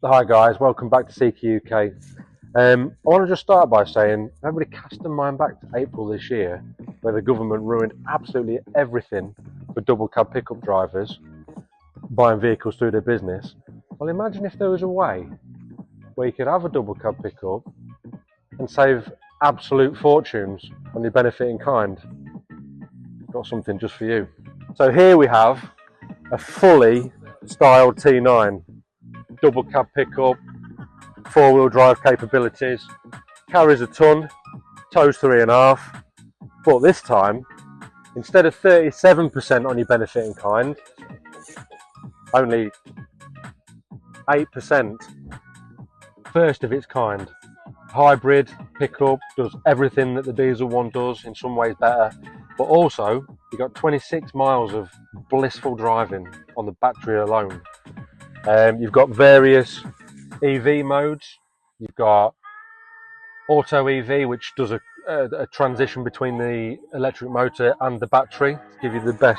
Hi guys, welcome back to CQ UK. I want to just start by saying everybody cast their mind back to April this year, where the government ruined absolutely everything for double cab pickup drivers buying vehicles through their business. Well, imagine if there was a way where you could have a double cab pickup and save absolute fortunes on your benefit in kind. Got something just for you. So here we have a fully styled T9 double cab pickup, four-wheel drive capabilities, carries a ton, tows 3.5, but this time, instead of 37% on your benefit in kind, only 8%, first of its kind. Hybrid pickup, does everything that the diesel one does, in some ways better, but also you've got 26 miles of blissful driving on the battery alone. You've got various EV modes. You've got auto EV, which does a transition between the electric motor and the battery to give you the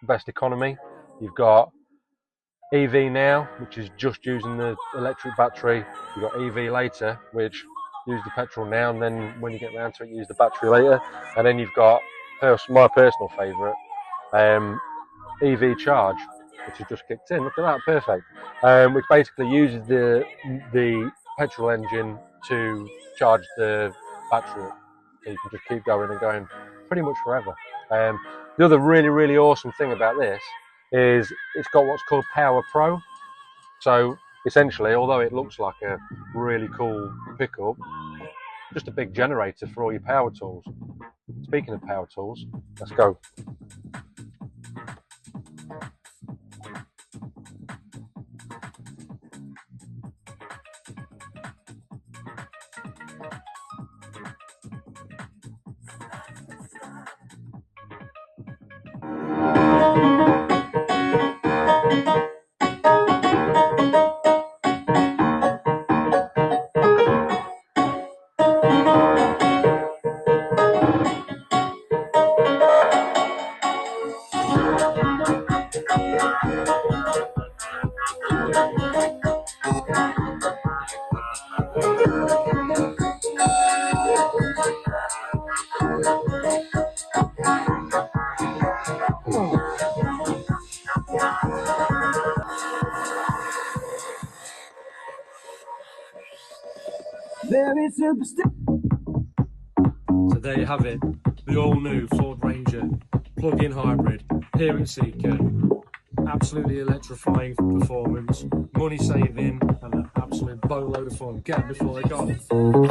best economy. You've got EV now, which is just using the electric battery. You've got EV later, which use the petrol now, and then when you get round to it, use the battery later. And then you've got my personal favourite, EV charge, which has just kicked in. Look at that, perfect. Which basically uses the petrol engine to charge the battery up, so you can just keep going and going pretty much forever. The other really awesome thing about this is it's got what's called Power Pro. So essentially, although it looks like a really cool pickup, just a big generator for all your power tools. Speaking of power tools, let's go. So there you have it, the all-new Ford Ranger plug-in hybrid here at CQ. Absolutely electrifying performance, money saving, and an absolute boatload of fun. Get them before they go.